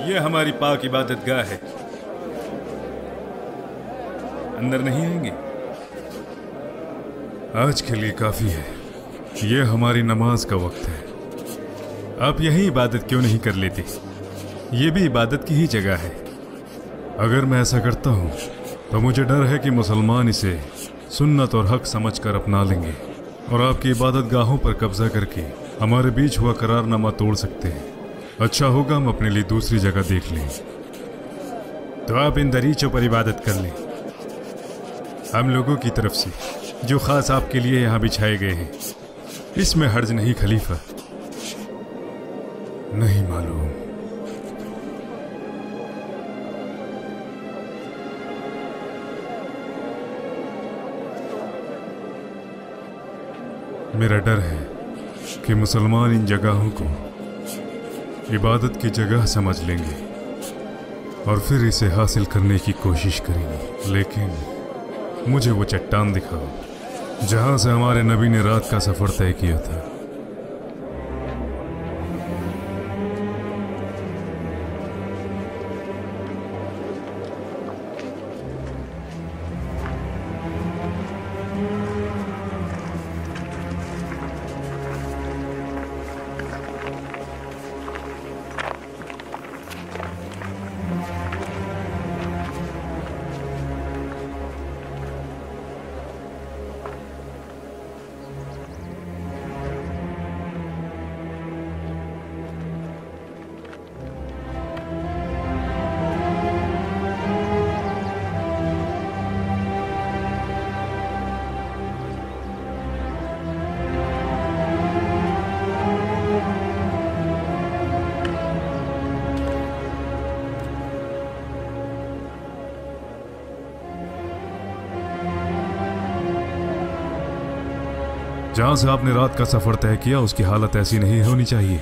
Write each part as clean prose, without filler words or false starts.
ये हमारी पाक इबादत गाह है। अंदर नहीं आएंगे? आज के लिए काफी है। ये हमारी नमाज का वक्त है। आप यही इबादत क्यों नहीं कर लेते? ये भी इबादत की ही जगह है। अगर मैं ऐसा करता हूँ तो मुझे डर है कि मुसलमान इसे सुन्नत और हक समझकर अपना लेंगे और आपकी इबादत गाहों पर कब्जा करके हमारे बीच हुआ करारनामा तोड़ सकते हैं। अच्छा होगा हम अपने लिए दूसरी जगह देख लें। तो आप इन दरीचों पर इबादत कर लें, हम लोगों की तरफ से, जो खास आपके लिए यहाँ बिछाए गए हैं। इसमें हर्ज नहीं खलीफा। नहीं मालूम। मेरा डर है कि मुसलमान इन जगहों को इबादत की जगह समझ लेंगे और फिर इसे हासिल करने की कोशिश करेंगे। लेकिन मुझे वो चट्टान दिखाओ जहां से हमारे नबी ने रात का सफर तय किया था। जहां से आपने रात का सफर तय किया उसकी हालत ऐसी नहीं होनी चाहिए।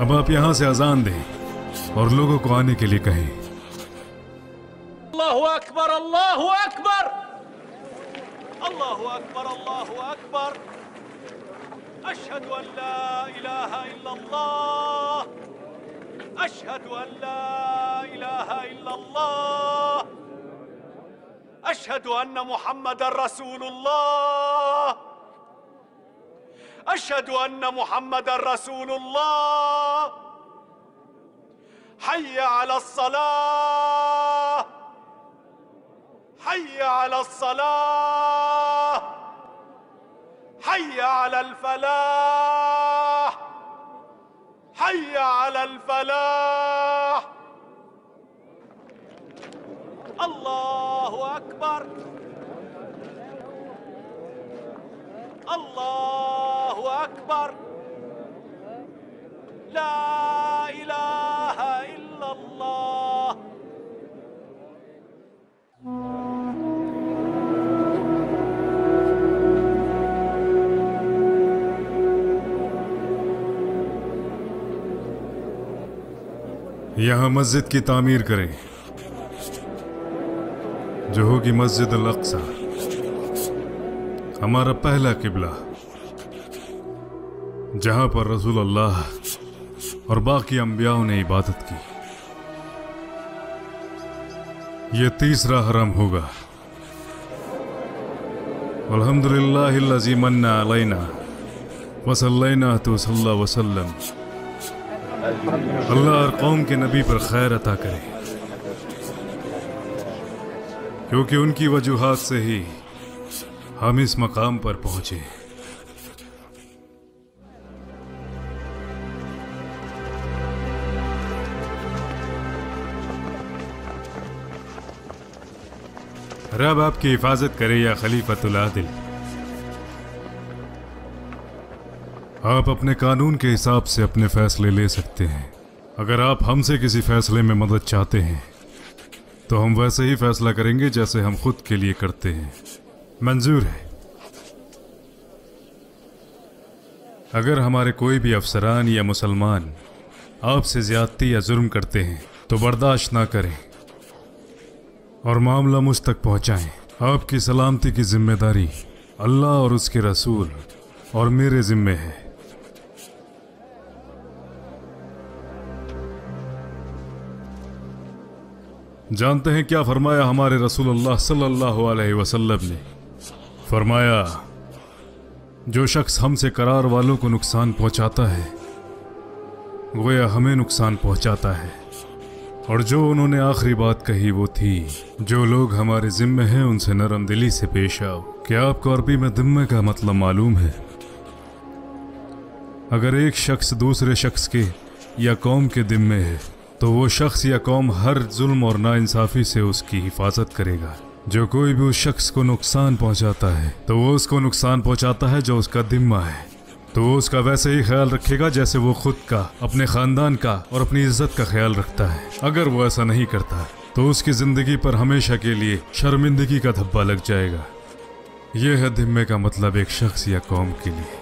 अब आप यहां से अजान दें और लोगों को आने के लिए कहें। अल्लाहु अकबर, अल्लाहु अकबर, अल्लाहु अकबर, अल्लाहु अकबर। अशहदु अन ला इलाहा इल्लल्लाह, अशहदु अन ला इलाहा इल्लल्लाह, अशहदु अन्न मुहम्मदर रसूलुल्लाह, अशहदु अन्न मुहम्मदर रसूलुल्लाह। हय्या अलस सलाह, हय्या अलस सलाह, हय्या अलल फलाह, हय्या अलल फलाह। अल्लाहु अकबर, अल्लाहु अकबर, ला इलाहा इल्लल्लाह। यहां मस्जिद की तामीर करें जो होगी मस्जिद अल अक्सा, हमारा पहला किबला, जहां पर रसूल अल्लाह और बाकी अंबियाओं ने इबादत की। यह तीसरा हरम होगा। अल्हम्दुलिल्लाहिल्लज़ी मन्ना अलैना वसल्लैना तो सल्लल्लाहु अलैहि वसल्लम। अल्लाह और कौम के नबी पर खैर अता करे, क्योंकि उनकी वजूहात से ही हम इस मकाम पर पहुंचे। रब आपकी हिफाजत करे या खलीफतुल आदिल। आप अपने कानून के हिसाब से अपने फैसले ले सकते हैं। अगर आप हमसे किसी फैसले में मदद चाहते हैं तो हम वैसे ही फैसला करेंगे जैसे हम खुद के लिए करते हैं। मंजूर है। अगर हमारे कोई भी अफसरान या मुसलमान आपसे ज्यादती या जुर्म करते हैं तो बर्दाश्त ना करें और मामला मुझ तक पहुंचाएं। आपकी सलामती की जिम्मेदारी अल्लाह और उसके रसूल और मेरे जिम्मे है। जानते हैं क्या फरमाया हमारे रसूलुल्लाह सल्लल्लाहु अलैहि वसल्लम ने? फरमाया, जो शख्स हमसे करार वालों को नुकसान पहुंचाता है गोया हमें नुकसान पहुंचाता है। और जो उन्होंने आखिरी बात कही वो थी, जो लोग हमारे जिम्मे हैं उनसे नरम दिली से पेश आओ। क्या आपको अरबी में जिम्मे का मतलब मालूम है? अगर एक शख्स दूसरे शख्स के या कौम के जिम्मे है तो वो शख्स या कौम हर जुल्म और नाइंसाफी से उसकी हिफाजत करेगा। जो कोई भी उस शख्स को नुकसान पहुंचाता है तो वो उसको नुकसान पहुंचाता है जो उसका जिम्मा है, तो वो उसका वैसे ही ख्याल रखेगा जैसे वो खुद का, अपने खानदान का और अपनी इज्जत का ख्याल रखता है। अगर वो ऐसा नहीं करता तो उसकी जिंदगी पर हमेशा के लिए शर्मिंदगी का धब्बा लग जाएगा। यह है जिम्मे का मतलब एक शख्स या कौम के लिए।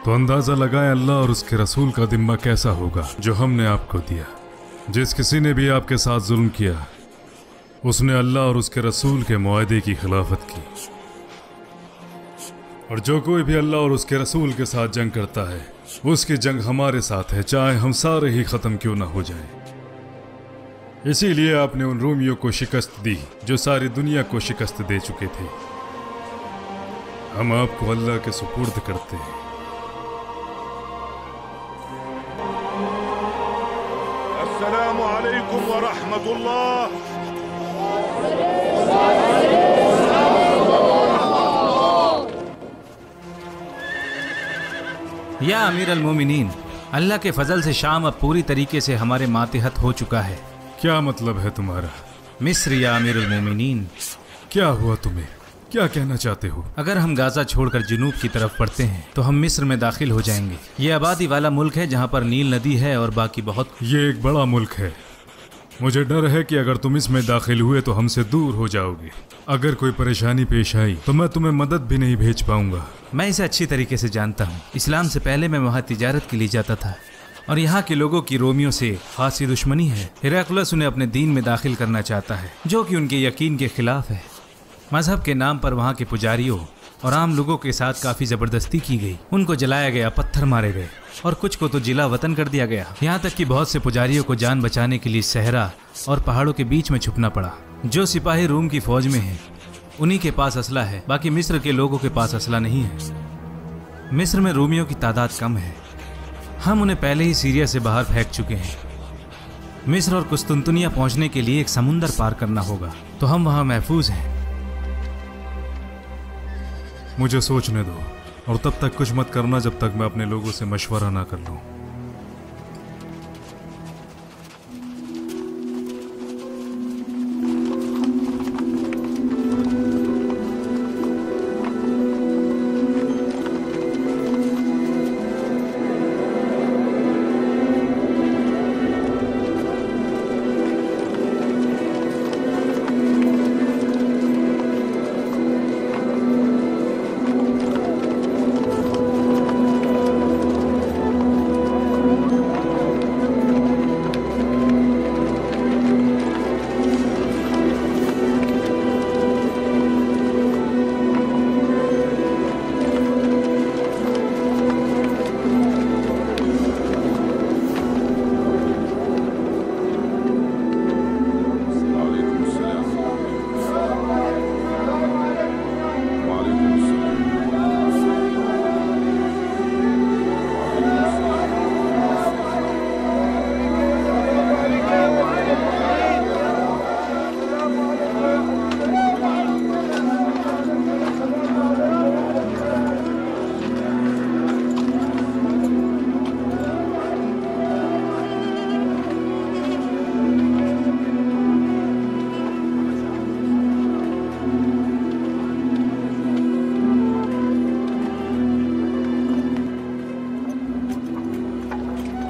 तो अंदाजा लगाएं अल्लाह और उसके रसूल का जिम्मा कैसा होगा जो हमने आपको दिया। जिस किसी ने भी आपके साथ जुल्म किया उसने अल्लाह और उसके रसूल के मुआहदे की खिलाफत की, और जो कोई भी अल्लाह और उसके रसूल के साथ जंग करता है उसकी जंग हमारे साथ है, चाहे हम सारे ही खत्म क्यों ना हो जाएं। इसीलिए आपने उन रोमियों को शिकस्त दी जो सारी दुनिया को शिकस्त दे चुके थे। हम आपको अल्लाह के सुपुर्द करते हैं। अस्सलामु अलैकुम व रहमतुल्लाह। या अमीर अल-मोमिनीन, अल्लाह के फजल से शाम अब पूरी तरीके से हमारे मातहत हो चुका है। क्या मतलब है तुम्हारा? मिस्र या अमीर अल-मोमिनीन, क्या हुआ तुम्हें? क्या कहना चाहते हो? अगर हम गाजा छोड़कर जुनूब की तरफ बढ़ते हैं तो हम मिस्र में दाखिल हो जाएंगे। ये आबादी वाला मुल्क है जहाँ पर नील नदी है और बाकी बहुत। ये एक बड़ा मुल्क है। मुझे डर है कि अगर तुम इसमें दाखिल हुए तो हमसे दूर हो जाओगे। अगर कोई परेशानी पेश आई तो मैं तुम्हें मदद भी नहीं भेज पाऊंगा। मैं इसे अच्छी तरीके से जानता हूँ। इस्लाम से पहले मैं वहाँ तिजारत के लिए जाता था और यहाँ के लोगों की रोमियों से खासी दुश्मनी है। हिराकुलस उन्हें अपने दीन में दाखिल करना चाहता है जो कि उनके यकीन के खिलाफ है। मजहब के नाम पर वहाँ के पुजारियों और आम लोगों के साथ काफ़ी ज़बरदस्ती की गई। उनको जलाया गया, पत्थर मारे गए और कुछ को तो जिला वतन कर दिया गया। यहाँ तक कि बहुत से पुजारियों को जान बचाने के लिए सहरा और पहाड़ों के बीच में छुपना पड़ा। जो सिपाही रूम की फौज में हैं उन्हीं के पास असला है, बाकी मिस्र के लोगों के पास असला नहीं है। मिस्र में रोमियों की तादाद कम है। हम उन्हें पहले ही सीरिया से बाहर फेंक चुके हैं। मिस्र और कुस्तुनतुनिया पहुँचने के लिए एक समुंदर पार करना होगा, तो हम वहाँ महफूज हैं। मुझे सोचने दो और तब तक कुछ मत करना जब तक मैं अपने लोगों से मशवरा ना कर लूं।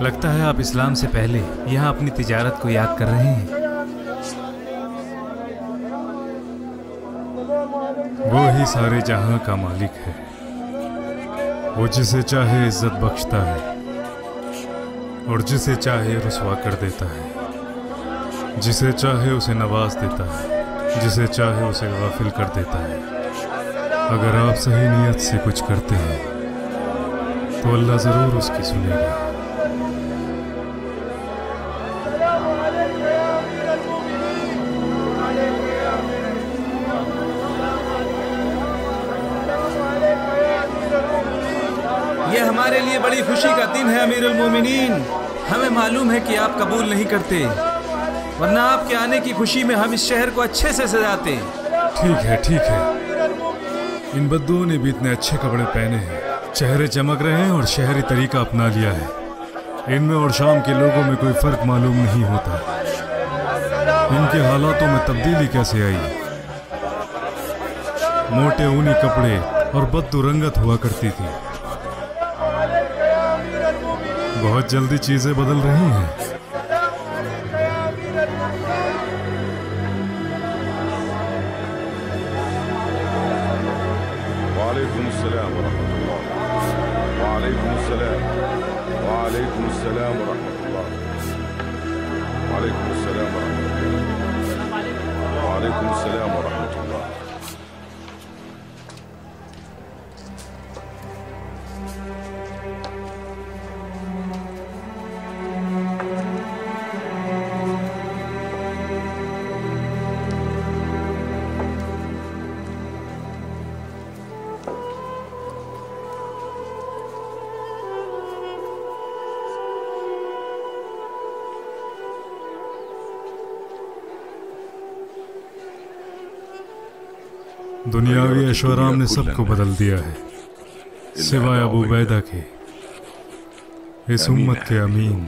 लगता है आप इस्लाम से पहले यहाँ अपनी तिजारत को याद कर रहे हैं। वो ही सारे जहां का मालिक है, वो जिसे चाहे इज्जत बख्शता है और जिसे चाहे रुसवा कर देता है, जिसे चाहे उसे नवाज देता है, जिसे चाहे उसे गाफिल कर देता है। अगर आप सही नीयत से कुछ करते हैं तो अल्लाह ज़रूर उसकी सुनेगा। ये हमारे लिए बड़ी खुशी का दिन है अमीरुल मोमिनीन। हमें मालूम है कि आप कबूल नहीं करते, वरना आपके आने की खुशी में हम इस शहर को अच्छे से सजाते। ठीक है, ठीक है। इन बद्दुओं ने भी इतने अच्छे कपड़े पहने हैं, चेहरे चमक रहे हैं और शहरी तरीका अपना लिया है। इनमें और शाम के लोगों में कोई फर्क मालूम नहीं होता। इनके हालातों में तब्दीली कैसे आई? मोटे ऊनी कपड़े और बद्दू रंगत हुआ करती थी। बहुत जल्दी चीजें बदल रही हैं। वालेकुम अस्सलाम व रहमतुल्लाह। वालेकुम अस्सलाम। वालेकुम अस्सलाम व रहमतुल्लाह। वालेकुम अस्सलाम व रहमतुल्लाह। वालेकुम अस्सलाम व रहमतुल्लाह। दुनियावी ऐशोआराम ने सबको बदल दिया है, सिवाय अबू बैदा के, इस उम्मत के अमीन।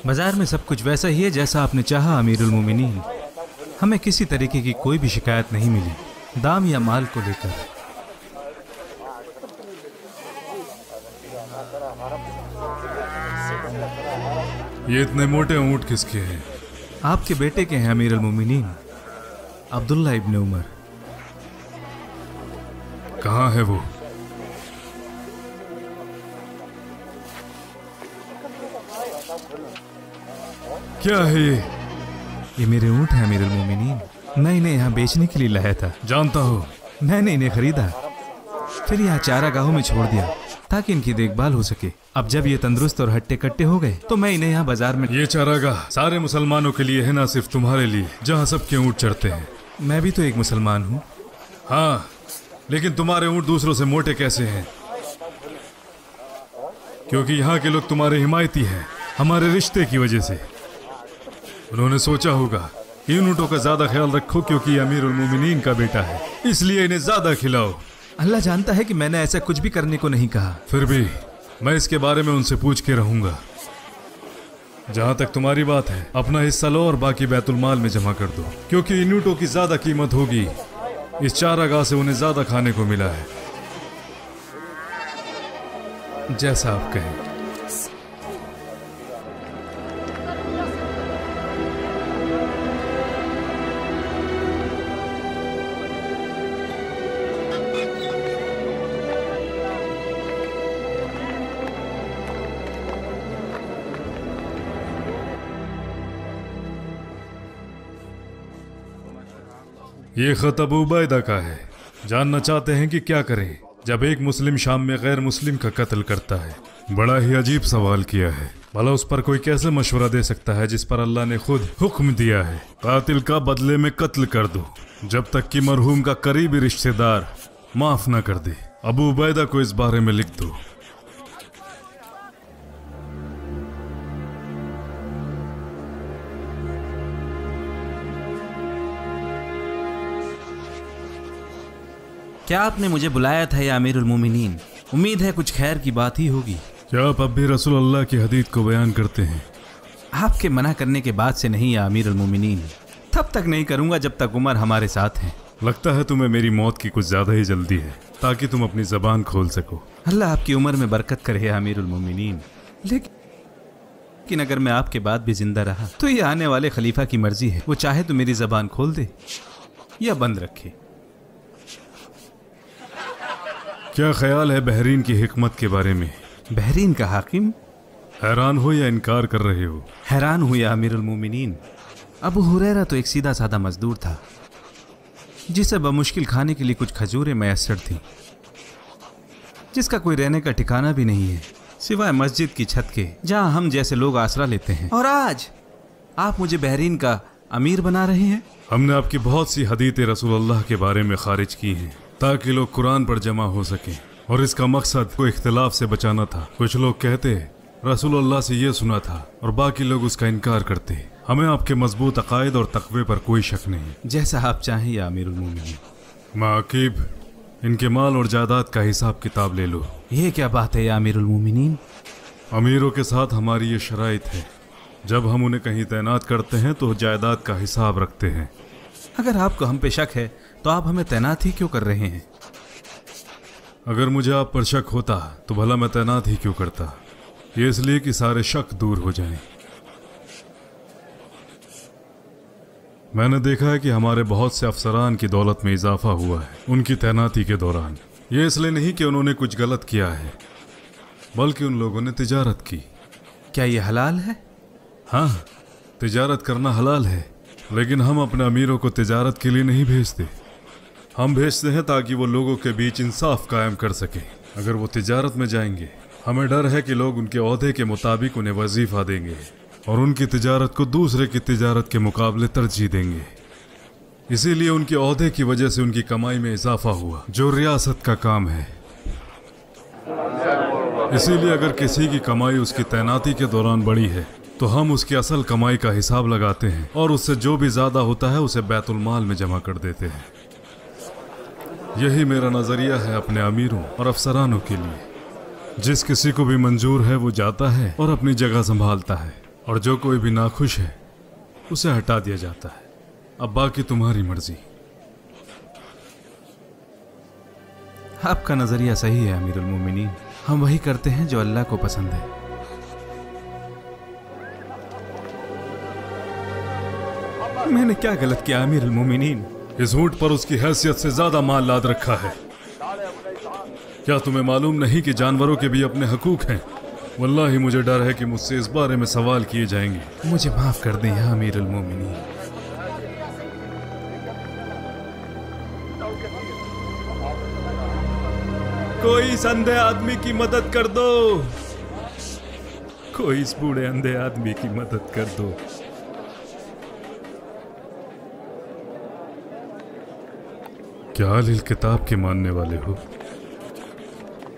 बाजार में सब कुछ वैसा ही है जैसा आपने चाहा अमीरुल मोमिनीन। हमें किसी तरीके की कोई भी शिकायत नहीं मिली, दाम या माल को लेकर। ये इतने मोटे ऊंट किसके हैं? आपके बेटे के हैं अमीरुल मोमिनीन, अब्दुल्ला इब्न उमर। कहाँ है वो? क्या है ये मेरे ऊंट हैं अमीरुल मोमिनीन। मैं इन्हें यहाँ बेचने के लिए लाया था। जानता हो, मैंने इन्हें खरीदा, फिर यहाँ चारागाहों में छोड़ दिया ताकि इनकी देखभाल हो सके। अब जब ये तंदुरुस्त और हट्टे कट्टे हो गए तो मैं इन्हें यहाँ बाजार में। ये चारागाह सारे मुसलमानों के लिए है, ना सिर्फ तुम्हारे लिए, जहाँ सबके ऊंट चढ़ते हैं। मैं भी तो एक मुसलमान हूँ। हाँ, लेकिन तुम्हारे ऊंट दूसरों से मोटे कैसे हैं? क्योंकि यहाँ के लोग तुम्हारे हिमायती हैं, हमारे रिश्ते की वजह से। उन्होंने सोचा होगा इन ऊँटों का ज्यादा ख्याल रखो क्योंकि ये अमीरुल मोमिनीन का बेटा है, इसलिए इन्हें ज्यादा खिलाओ। अल्लाह जानता है कि मैंने ऐसा कुछ भी करने को नहीं कहा। फिर भी मैं इसके बारे में उनसे पूछ के रहूंगा। जहां तक तुम्हारी बात है, अपना हिस्सा लो और बाकी बैतुल माल में जमा कर दो, क्योंकि इन ऊँटों की ज्यादा कीमत होगी। इस चारागाह से उन्हें ज्यादा खाने को मिला है। जैसा आप कहें। ये खत अबू उबैदा का है। जानना चाहते हैं कि क्या करें जब एक मुस्लिम शाम में गैर मुस्लिम का कत्ल करता है। बड़ा ही अजीब सवाल किया है। भला उस पर कोई कैसे मशवरा दे सकता है जिस पर अल्लाह ने खुद हुक्म दिया है, कातिल का बदले में कत्ल कर दो, जब तक कि मरहूम का करीबी रिश्तेदार माफ न कर दे। अबू उबैदा को इस बारे में लिख दो। क्या आपने मुझे बुलाया था या अमीरुल मोमिनीन? उम्मीद है कुछ खैर की बात ही होगी। क्या आप अब भी रसूल अल्लाह की हदीस को बयान करते हैं? आपके मना करने के बाद से नहीं या अमीरुल मोमिनीन, तब तक नहीं करूंगा जब तक उमर हमारे साथ हैं। लगता है तुम्हें मेरी मौत की कुछ ज्यादा ही जल्दी है ताकि तुम अपनी जबान खोल सको। अल्लाह आपकी उम्र में बरकत करे या अमीरुल मोमिनीन। लेकिन अगर मैं आपके बाद भी जिंदा रहा तो ये आने वाले खलीफा की मर्जी है, वो चाहे तो मेरी जबान खोल दे या बंद रखे। क्या ख्याल है बहरीन की हिकमत के बारे में? बहरीन का हाकिम? हैरान हो या इनकार कर रहे हो? हैरान हूं या अमीरुल मोमिनीन। अबू हुरैरा तो एक सीधा साधा मजदूर था जिसे बमुश्किल खाने के लिए कुछ खजूरें मैसर थीं, जिसका कोई रहने का ठिकाना भी नहीं है सिवाय मस्जिद की छत के जहां हम जैसे लोग आसरा लेते हैं। और आज आप मुझे बहरीन का अमीर बना रहे हैं। हमने आपकी बहुत सी हदीतें रसूल अल्लाह के बारे में खारिज की हैं ताकि लोग कुरान पर जमा हो सकें, और इसका मकसद को इख्तिलाफ से बचाना था। कुछ लोग कहते रसूल अल्लाह से ये सुना था और बाकी लोग उसका इनकार करते। हमें आपके मजबूत अकायद और तकवे पर कोई शक नहीं। जैसा आप चाहें या अमीरुल मोमिनीन। माकिब, इनके माल और जायदाद का हिसाब किताब ले लो। ये क्या बात है या अमीरुल मोमिनीन? अमीरों के साथ हमारी ये शराइत है, जब हम उन्हें कहीं तैनात करते हैं तो जायदाद का हिसाब रखते हैं। अगर आपको हम पे शक है तो आप हमें तैनात ही क्यों कर रहे हैं? अगर मुझे आप पर शक होता तो भला मैं तैनात ही क्यों करता? ये इसलिए कि सारे शक दूर हो जाएं। मैंने देखा है कि हमारे बहुत से अफसरान की दौलत में इजाफा हुआ है उनकी तैनाती के दौरान। ये इसलिए नहीं कि उन्होंने कुछ गलत किया है, बल्कि उन लोगों ने तिजारत की। क्या ये हलाल है? हाँ, तिजारत करना हलाल है, लेकिन हम अपने अमीरों को तिजारत के लिए नहीं भेजते। हम भेजते हैं ताकि वो लोगों के बीच इंसाफ कायम कर सके। अगर वो तिजारत में जाएंगे, हमें डर है कि लोग उनके ओहदे के मुताबिक उन्हें वजीफा देंगे और उनकी तिजारत को दूसरे की तिजारत के मुकाबले तरजीह देंगे। इसीलिए उनके ओहदे की वजह से उनकी कमाई में इजाफा हुआ, जो रियासत का काम है। इसीलिए अगर किसी की कमाई उसकी तैनाती के दौरान बढ़ी है तो हम उसकी असल कमाई का हिसाब लगाते हैं और उससे जो भी ज्यादा होता है उसे बैतुल माल में जमा कर देते हैं। यही मेरा नजरिया है अपने अमीरों और अफसरानों के लिए। जिस किसी को भी मंजूर है वो जाता है और अपनी जगह संभालता है, और जो कोई भी नाखुश है उसे हटा दिया जाता है। अब बाकी तुम्हारी मर्जी। आपका नजरिया सही है अमीरुल मोमिनीन। हम वही करते हैं जो अल्लाह को पसंद है। मैंने क्या गलत किया अमीरुल मोमिनीन? इस ऊंट पर उसकी हैसियत से ज्यादा माल लाद रखा है। क्या तुम्हें मालूम नहीं कि जानवरों के भी अपने हकूक हैं? वल्लाही मुझे डर है कि मुझसे इस बारे में सवाल किए जाएंगे। मुझे माफ कर दें या अमीरुल मोमिनीन। कोई इस अंधे आदमी की मदद कर दो। कोई इस बूढ़े अंधे आदमी की मदद कर दो। क्या अहल किताब के मानने वाले हो?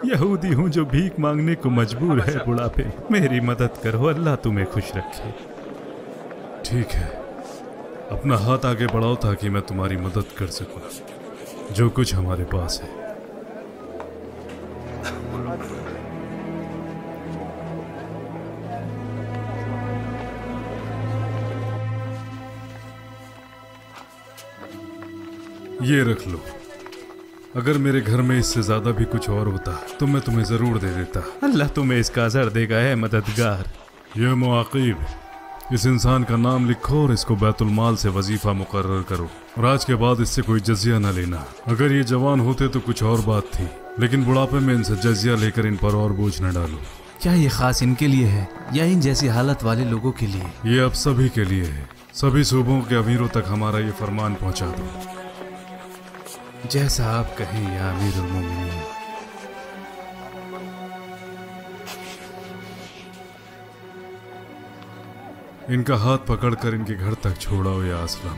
यहूदी हूँ जो भीख मांगने को मजबूर है बुढ़ापे। मेरी मदद करो, अल्लाह तुम्हें खुश रखे। ठीक है, अपना हाथ आगे बढ़ाओ ताकि मैं तुम्हारी मदद कर सकूं, जो कुछ हमारे पास है। ये रख लो। अगर मेरे घर में इससे ज्यादा भी कुछ और होता तो मैं तुम्हें जरूर दे देता। अल्लाह तुम्हें इसका असर देगा है मददगार। ये मुआकिब, इस इंसान का नाम लिखो और इसको बैतुल माल से वजीफा मुकर्रर करो, और आज के बाद इससे कोई जजिया न लेना। अगर ये जवान होते तो कुछ और बात थी, लेकिन बुढ़ापे में इनसे जजिया लेकर इन पर और बोझ न डालो। क्या ये खास इनके लिए है या इन जैसी हालत वाले लोगों के लिए? ये अब सभी के लिए है। सभी सूबों के अमीरों तक हमारा ये फरमान पहुंचा दो। जैसा आप कहें या अमीरुल मोमिनीन। इनका हाथ पकड़कर इनके घर तक छोड़ाओ या असलम।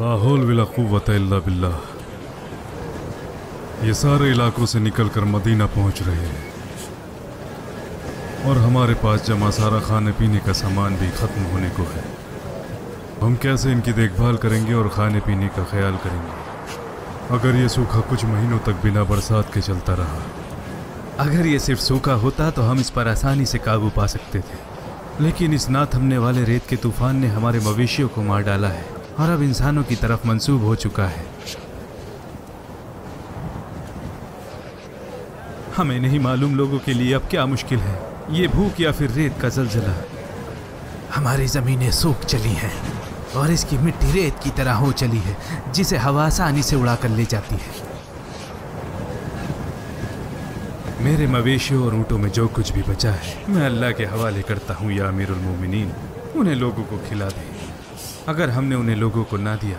ला हौल वला कुव्वत इल्ला बिल्लाह। ये सारे इलाकों से निकलकर मदीना पहुंच रहे हैं और हमारे पास जमा सारा खाने पीने का सामान भी खत्म होने को है। हम कैसे इनकी देखभाल करेंगे और खाने पीने का ख्याल करेंगे अगर ये सूखा कुछ महीनों तक बिना बरसात के चलता रहा? अगर ये सिर्फ सूखा होता तो हम इस पर आसानी से काबू पा सकते थे, लेकिन इस ना थमने वाले रेत के तूफान ने हमारे मवेशियों को मार डाला है और अब इंसानों की तरफ मंसूब हो चुका है। हमें नहीं मालूम लोगों के लिए अब क्या मुश्किल है, ये भूख या फिर रेत का जलजला। हमारी जमीनें सूख चली हैं और इसकी मिट्टी रेत की तरह हो चली है जिसे हवा आसानी से उड़ा कर ले जाती है। मेरे मवेशियों और ऊँटों में जो कुछ भी बचा है मैं अल्लाह के हवाले करता हूँ या अमीरुल मोमिनीन, उन्हें लोगों को खिला दें। अगर हमने उन्हें लोगों को ना दिया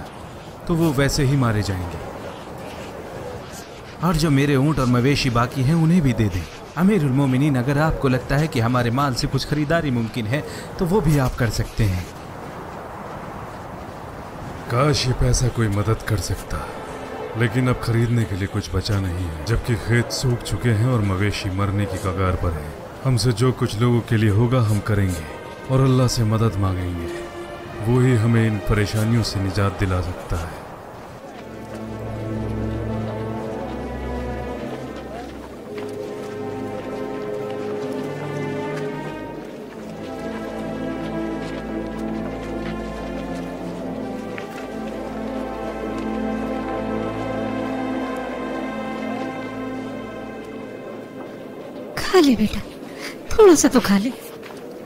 तो वो वैसे ही मारे जाएंगे, और जो मेरे ऊँट और मवेशी बाकी हैं उन्हें भी दे दें। अमीरुल मोमिनीन, अगर आपको लगता है कि हमारे माल से कुछ खरीदारी मुमकिन है तो वो भी आप कर सकते हैं। काश ये पैसा कोई मदद कर सकता, लेकिन अब खरीदने के लिए कुछ बचा नहीं है, जबकि खेत सूख चुके हैं और मवेशी मरने की कगार पर है। हमसे जो कुछ लोगों के लिए होगा हम करेंगे और अल्लाह से मदद मांगेंगे, वो ही हमें इन परेशानियों से निजात दिला सकता है। खा ले बेटा, थोड़ा सा तो खा ले,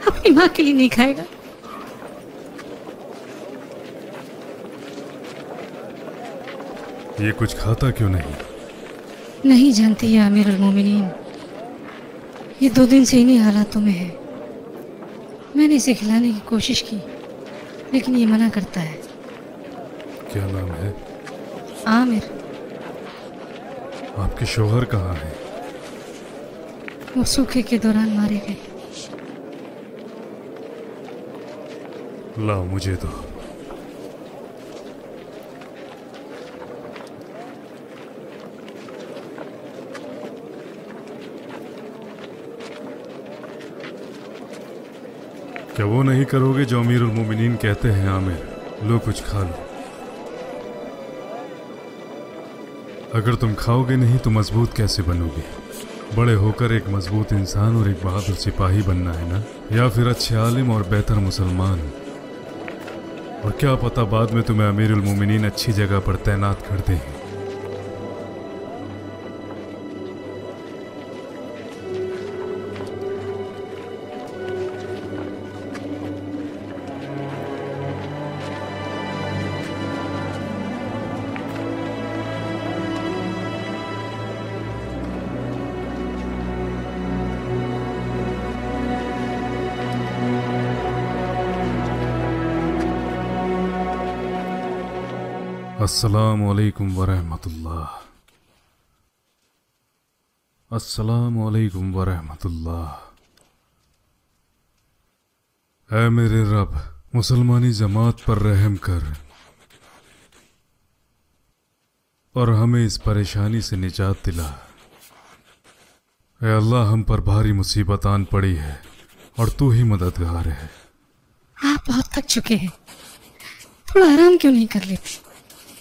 अपनी माँ के लिए नहीं खाएगा? ये कुछ खाता क्यों नहीं? नहीं जानती है अमीरुल मोमिनीन, ये 2 दिन से इन्हीं हालातों में है। मैंने इसे खिलाने की कोशिश की लेकिन ये मना करता है। क्या नाम है? आमिर। आपके शौहर कहाँ हैं? वो सूखे के दौरान मारे गए। लाओ मुझे दो। क्या वो नहीं करोगे जो अमीरुल मोमिनीन कहते हैं? आमिर, लो कुछ खा लो। अगर तुम खाओगे नहीं तो मजबूत कैसे बनोगे? बड़े होकर एक मजबूत इंसान और एक बहादुर सिपाही बनना है ना, या फिर अच्छे आलिम और बेहतर मुसलमान। और क्या पता बाद में तुम्हें अमीरुल मोमिनीन अच्छी जगह पर तैनात कर दें। अस्सलामु अलैकुम वरहमतुल्लाह। अस्सलामु अलैकुम वरहमतुल्लाह। ऐ मेरे रब, मुसलमानी जमात पर रहम कर और हमें इस परेशानी से निजात दिला। ऐ अल्लाह, हम पर भारी मुसीबत आन पड़ी है और तू ही मददगार है। आप बहुत थक चुके हैं, थोड़ा आराम क्यों नहीं कर लेते?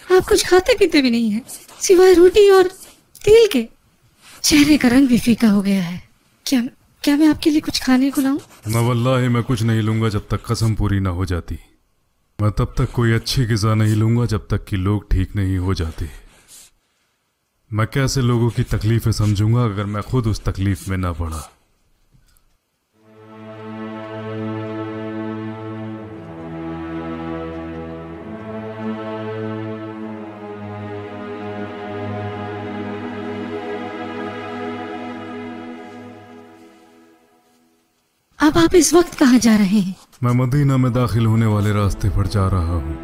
आप कुछ खाते पीते भी नहीं हैं सिवाय रोटी और तेल के? चेहरे का रंग भी फीका हो गया है। क्या क्या मैं आपके लिए कुछ खाने को लाऊं? न वल्लाही मैं कुछ नहीं लूंगा जब तक कसम पूरी ना हो जाती। मैं तब तक कोई अच्छी ग़िज़ा नहीं लूंगा जब तक कि लोग ठीक नहीं हो जाते। मैं कैसे लोगों की तकलीफें समझूंगा अगर मैं खुद उस तकलीफ में ना पड़ा। अब आप इस वक्त कहाँ जा रहे हैं? मैं मदीना में दाखिल होने वाले रास्ते पर जा रहा हूँ,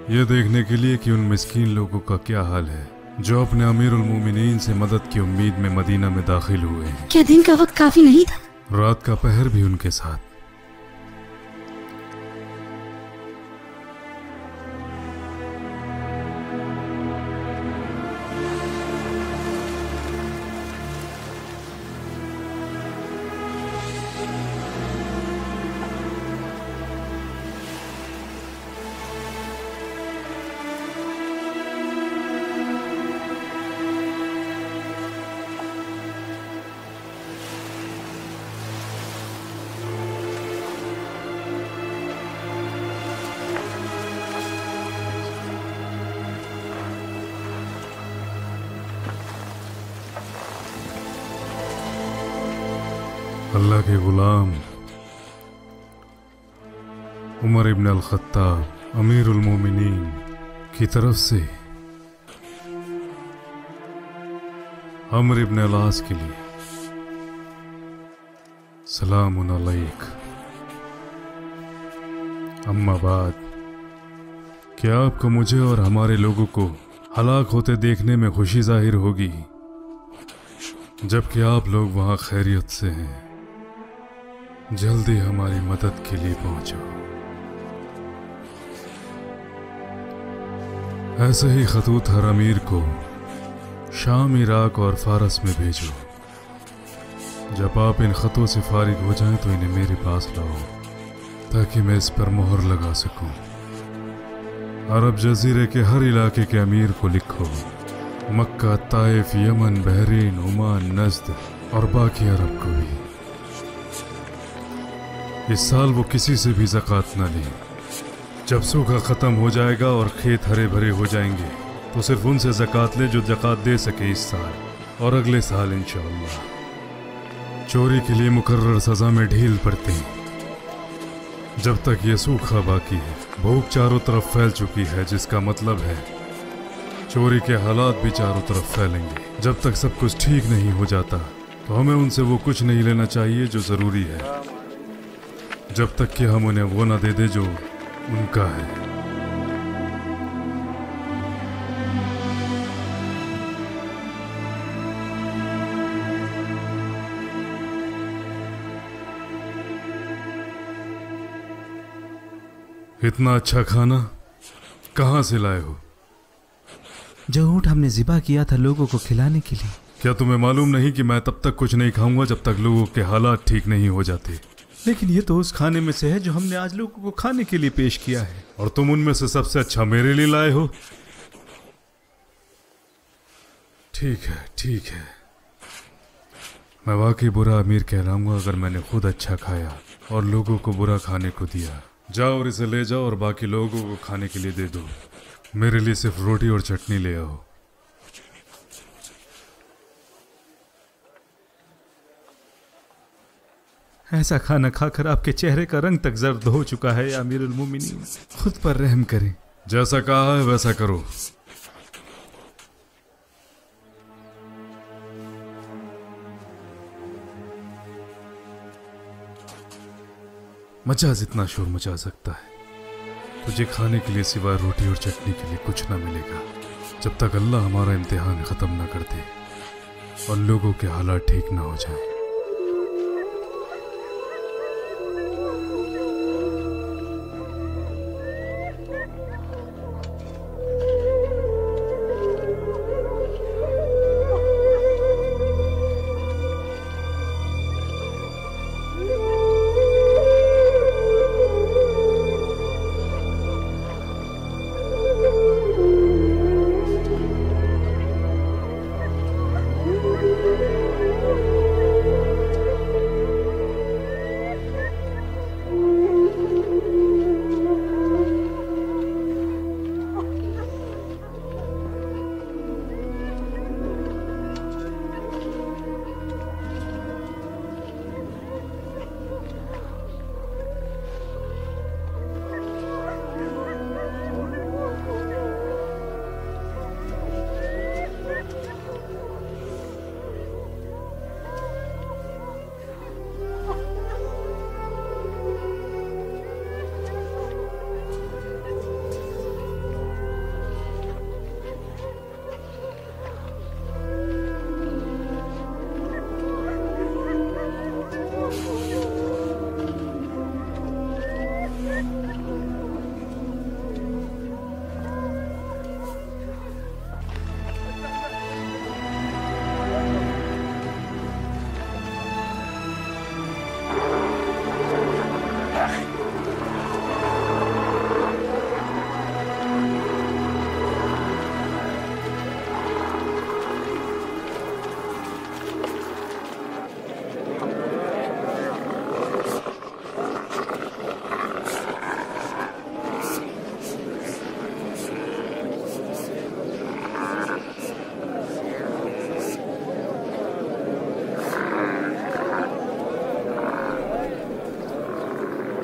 ये देखने के लिए कि उन मिस्कीन लोगों का क्या हाल है जो अपने अमीरुल मोमिनीन से मदद की उम्मीद में मदीना में दाखिल हुए हैं। क्या दिन का वक्त काफी नहीं था? रात का पहर भी उनके साथ। अल्लाह के गुलाम उमर इब्न अल-खत्ताब अमीरुल मोमिनीन की तरफ से अमर इब्न अल-आस के लिए सलामुन अलैक। अम्मा बाद, क्या आपको मुझे और हमारे लोगों को हलाक होते देखने में खुशी जाहिर होगी जबकि आप लोग वहां खैरियत से हैं? जल्दी हमारी मदद के लिए पहुंचो। ऐसे ही खतूत हर अमीर को शाम, इराक और फारस में भेजो। जब आप इन खतों से फारिग हो जाएं तो इन्हें मेरे पास लाओ ताकि मैं इस पर मोहर लगा सकूं। अरब जजीरे के हर इलाके के अमीर को लिखो, मक्का, ताइफ, यमन, बहरीन, ओमान, नज्द और बाकी अरब को भी। इस साल वो किसी से भी ज़कात न लें। जब सूखा ख़त्म हो जाएगा और खेत हरे भरे हो जाएंगे तो सिर्फ उनसे ज़कात ले जो ज़कात दे सके इस साल और अगले साल इंशाअल्लाह। चोरी के लिए मुकर्रर सज़ा में ढील पड़ते हैं जब तक ये सूखा बाकी है। भूख चारों तरफ फैल चुकी है, जिसका मतलब है चोरी के हालात भी चारों तरफ फैलेंगे। जब तक सब कुछ ठीक नहीं हो जाता तो हमें उनसे वो कुछ नहीं लेना चाहिए जो ज़रूरी है, जब तक कि हम उन्हें वो ना दे दे जो उनका है। इतना अच्छा खाना कहाँ से लाए हो? जो ऊँट हमने ज़िबा किया था लोगों को खिलाने के लिए। क्या तुम्हें मालूम नहीं कि मैं तब तक कुछ नहीं खाऊंगा जब तक लोगों के हालात ठीक नहीं हो जाते? लेकिन ये तो उस खाने में से है जो हमने आज लोगों को खाने के लिए पेश किया है। और तुम उनमें से सबसे अच्छा मेरे लिए लाए हो? ठीक है, ठीक है। मैं वाकई बुरा अमीर कहलाऊंगा अगर मैंने खुद अच्छा खाया और लोगों को बुरा खाने को दिया। जाओ और इसे ले जाओ और बाकी लोगों को खाने के लिए दे दो। मेरे लिए सिर्फ रोटी और चटनी ले आओ। ऐसा खाना खाकर आपके चेहरे का रंग तक जर्द हो चुका है या अमीरुल मोमिनीन, खुद पर रहम करें। जैसा कहा है वैसा करो। मजा जितना शोर मचा सकता है, तुझे खाने के लिए सिवाय रोटी और चटनी के लिए कुछ ना मिलेगा जब तक अल्लाह हमारा इम्तिहान ख़त्म ना कर दे और लोगों के हालात ठीक ना हो जाए।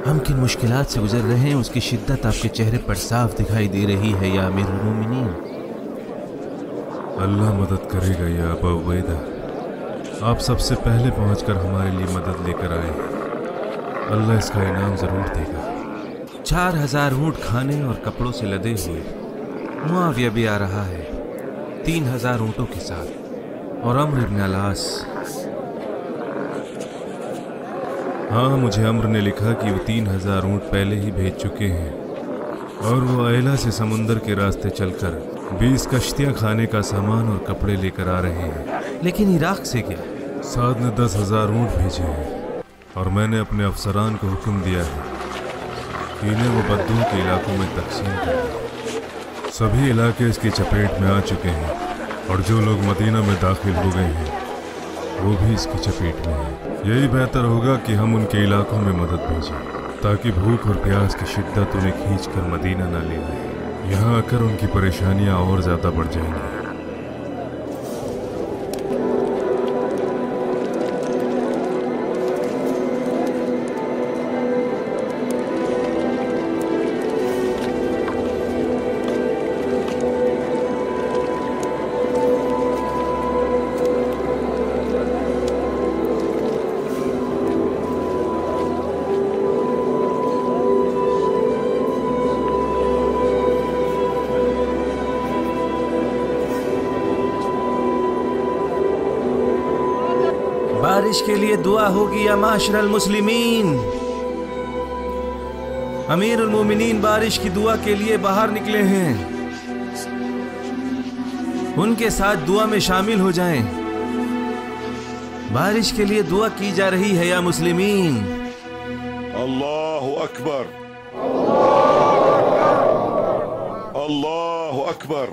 हम किन मुश्किलात से गुजर रहे हैं उसकी शिद्दत आपके चेहरे पर साफ दिखाई दे रही है या अमीरुल मोमिनीन। अल्लाह मदद करेगा या अबू उबैदा। आप सबसे पहले पहुंचकर हमारे लिए मदद लेकर आए हैं। अल्लाह इसका इनाम जरूर देगा। 4000 ऊँट खाने और कपड़ों से लदे हुए मुआविया भी आ रहा है 3000 ऊँटों के साथ और अम्र इब्न अलास। हाँ, मुझे अम्र ने लिखा कि वो 3000 ऊँट पहले ही भेज चुके हैं और वो अयला से समुंदर के रास्ते चलकर 20 कश्तियाँ खाने का सामान और कपड़े लेकर आ रहे हैं। लेकिन इराक से क्या? साद ने 10,000 ऊँट भेजे हैं और मैंने अपने अफसरान को हुक्म दिया है कि इन्हें वो बद्दू के इलाकों में तकसीम करें। सभी इलाके इसकी चपेट में आ चुके हैं और जो लोग मदीना में दाखिल हो गए हैं वो भी इसकी चपेट में है। यही बेहतर होगा कि हम उनके इलाकों में मदद भेजें ताकि भूख और प्यास की शिद्दत उन्हें खींचकर मदीना न ले आए। यहाँ आकर उनकी परेशानियाँ और ज़्यादा बढ़ जाएंगी। बारिश के लिए दुआ होगी या माशरल मुस्लिमीन। अमीरुल मोमिनीन बारिश की दुआ के लिए बाहर निकले हैं। उनके साथ दुआ में शामिल हो जाएं। बारिश के लिए दुआ की जा रही है या मुस्लिमीन। अल्लाहु अकबर, अल्लाहु अकबर,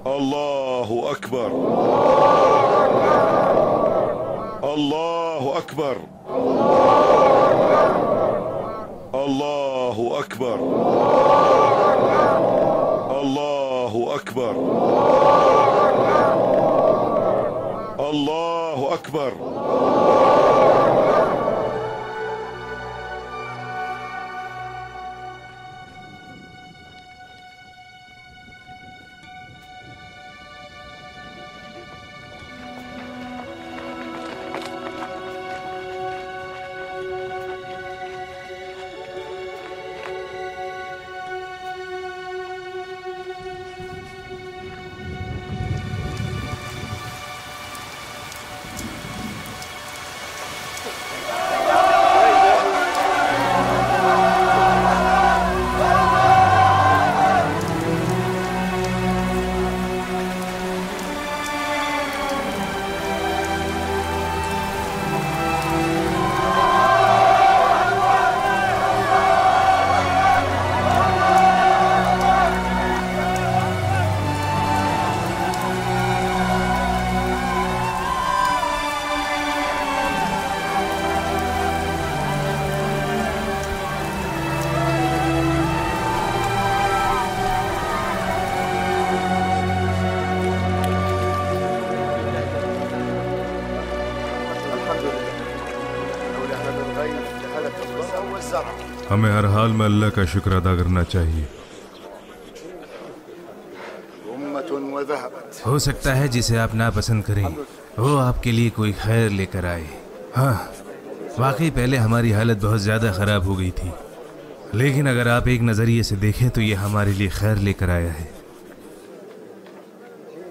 अल्लाहु अकबर, अल्लाहु अकबर, अल्लाहु अकबर, अल्लाहु अकबर, अल्लाहु अकबर। हमें हर हाल में अल्लाह का शुक्र अदा करना चाहिए। हो सकता है जिसे आप नापसंद करें वो आपके लिए कोई खैर लेकर आए। हाँ, वाकई पहले हमारी हालत बहुत ज़्यादा ख़राब हो गई थी, लेकिन अगर आप एक नज़रिए से देखें तो ये हमारे लिए खैर लेकर आया है।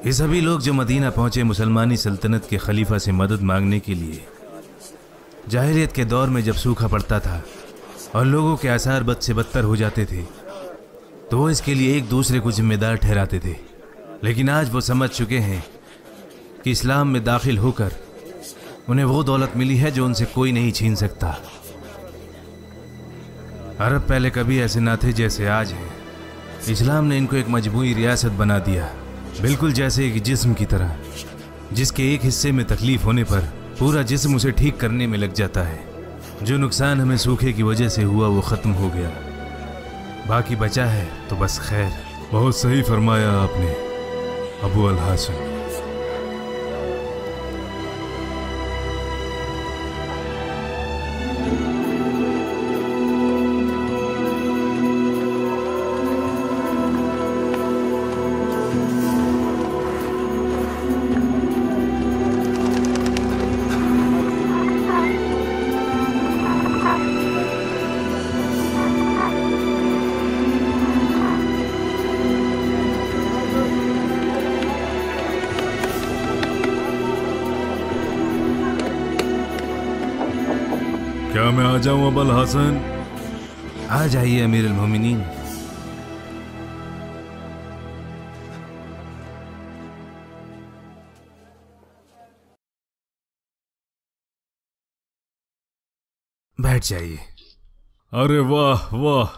ये सभी लोग जो मदीना पहुँचे मुसलमानी सल्तनत के खलीफा से मदद मांगने के लिए। जाहिलियत के दौर में जब सूखा पड़ता था और लोगों के आसार बद से बदतर हो जाते थे तो वो इसके लिए एक दूसरे को जिम्मेदार ठहराते थे, लेकिन आज वो समझ चुके हैं कि इस्लाम में दाखिल होकर उन्हें वो दौलत मिली है जो उनसे कोई नहीं छीन सकता। अरब पहले कभी ऐसे ना थे जैसे आज हैं। इस्लाम ने इनको एक मजबूरी रियासत बना दिया, बिल्कुल जैसे एक जिस्म की तरह, जिसके एक हिस्से में तकलीफ होने पर पूरा जिस्म उसे ठीक करने में लग जाता है। जो नुकसान हमें सूखे की वजह से हुआ वो ख़त्म हो गया, बाकी बचा है तो बस खैर। बहुत सही फरमाया आपने अबू अल हासिम। क्या मैं आ जाऊं अबुल हसन? आ जाइए अमीर अल मोमिनीन। बैठ जाइए। अरे वाह वाह।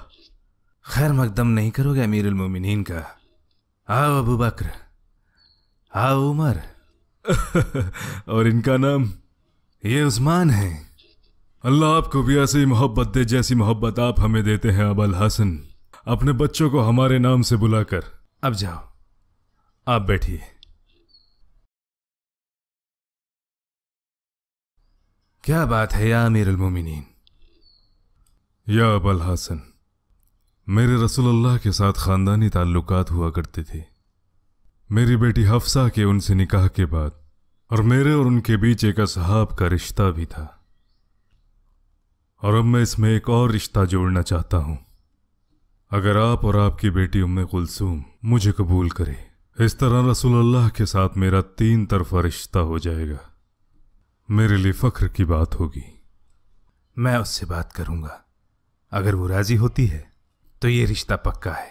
खैर मकदम नहीं करोगे अमीर अल मोमिनीन का? आओ अबू बकर, आओ उमर। और इनका नाम? ये उस्मान है। अल्लाह आपको भी ऐसी मोहब्बत दे जैसी मोहब्बत आप हमें देते हैं अबुल हसन। अपने बच्चों को हमारे नाम से बुलाकर। अब जाओ, आप बैठिए। क्या बात है या अमीर अल मोमिनीन? या अबुल हसन, मेरे रसूलुल्लाह के साथ खानदानी ताल्लुकात हुआ करते थे। मेरी बेटी हफ्सा के उनसे निकाह के बाद और मेरे और उनके बीच एक असहाब का रिश्ता भी था, और अब मैं इसमें एक और रिश्ता जोड़ना चाहता हूं। अगर आप और आपकी बेटी उम्मे कुलसूम मुझे कबूल करे, इस तरह रसूलुल्लाह के साथ मेरा 3 तरफा रिश्ता हो जाएगा। मेरे लिए फख्र की बात होगी। मैं उससे बात करूंगा। अगर वो राजी होती है तो ये रिश्ता पक्का है।